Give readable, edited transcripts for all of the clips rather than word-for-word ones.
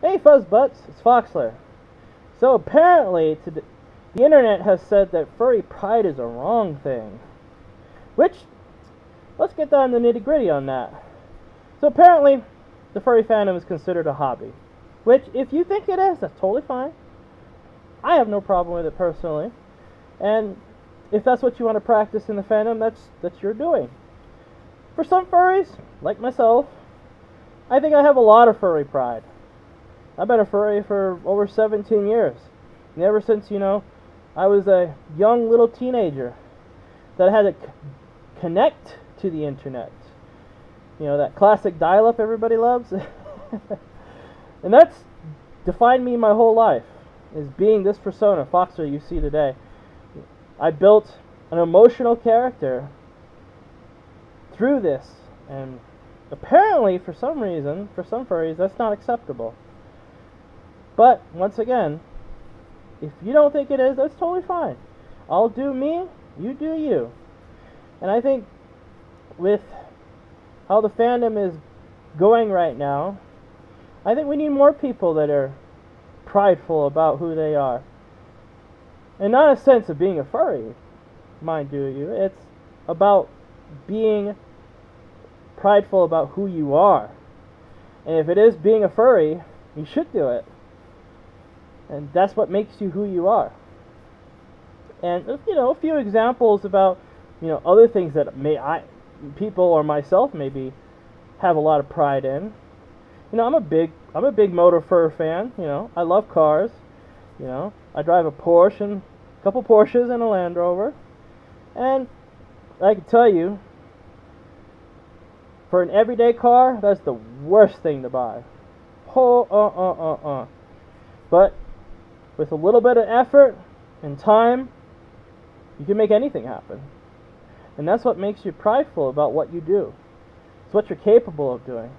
Hey Fuzzbutts, it's Foxler. So apparently, the internet has said that furry pride is a wrong thing. Which, let's get down to the nitty gritty on that. So apparently, the furry fandom is considered a hobby. Which, if you think it is, that's totally fine. I have no problem with it personally. And if that's what you want to practice in the fandom, that's your doing. For some furries, like myself, I think I have a lot of furry pride. I've been a furry for over 17 years. And ever since, I was a young little teenager that had to connect to the internet. That classic dial-up everybody loves. And that's defined me my whole life, is being this persona, Foxler, you see today. I built an emotional character through this, and apparently, for some reason, for some furries, that's not acceptable. But, once again, if you don't think it is, that's totally fine. I'll do me, you do you. And I think with how the fandom is going right now, I think we need more people that are prideful about who they are. And not a sense of being a furry, mind you. It's about being prideful about who you are. And if it is being a furry, you should do it. And that's what makes you who you are. And a few examples about other things that people or myself maybe have a lot of pride in. I'm a big motor fur fan. I love cars. I drive a Porsche and a couple Porsches and a Land Rover. And I can tell you, for an everyday car, that's the worst thing to buy. But with a little bit of effort and time, you can make anything happen. And that's what makes you prideful about what you do. It's what you're capable of doing,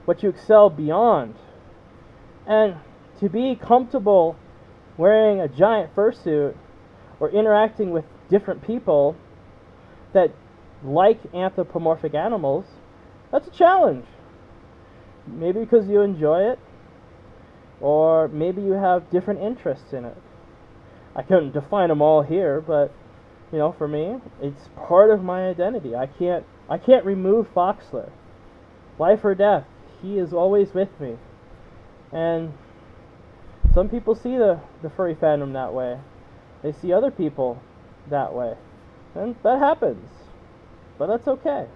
what you excel beyond. And to be comfortable wearing a giant fursuit or interacting with different people that like anthropomorphic animals, that's a challenge. Maybe because you enjoy it, or maybe you have different interests in it. I couldn't define them all here, but for me, it's part of my identity. I can't remove Foxler. Life or death, he is always with me. And some people see the furry fandom that way. They see other people that way. And that happens. But that's okay.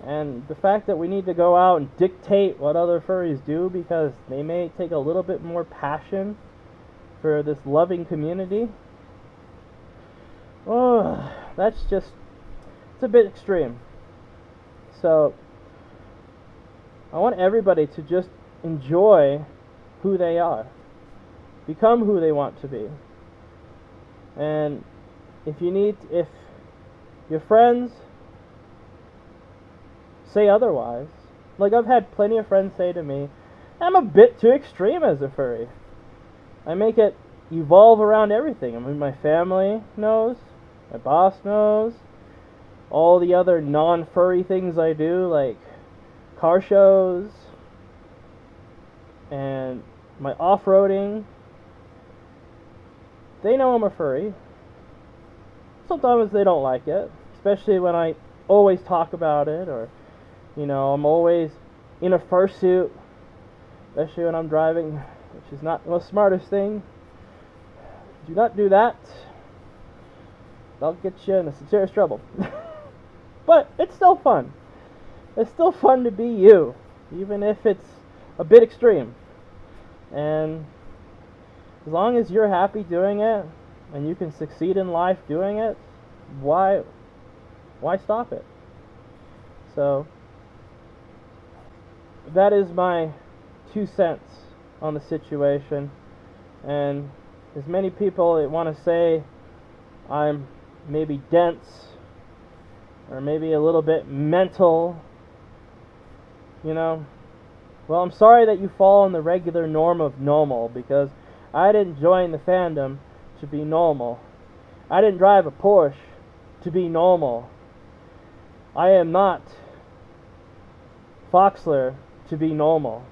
And the fact that we need to go out and dictate what other furries do because they may take a little bit more passion for this loving community, it's a bit extreme. So, I want everybody to just enjoy who they are. Become who they want to be. And if your friends say otherwise, like I've had plenty of friends say to me, I'm a bit too extreme as a furry. I make it evolve around everything. I mean, my family knows, my boss knows, all the other non-furry things I do, like car shows, and my off-roading, they know I'm a furry. Sometimes they don't like it, especially when I always talk about it, or I'm always in a fursuit, especially when I'm driving, which is not the most smartest thing. Do not do that. That'll get you in some serious trouble. But it's still fun. It's still fun to be you, even if it's a bit extreme. And as long as you're happy doing it, and you can succeed in life doing it, why stop it? So, that is my 2 cents on the situation. And as many people that want to say I'm maybe dense or maybe a little bit mental, well, I'm sorry that you fall in the regular norm of normal, because I didn't join the fandom to be normal. I didn't drive a Porsche to be normal. I am not Foxler to be normal.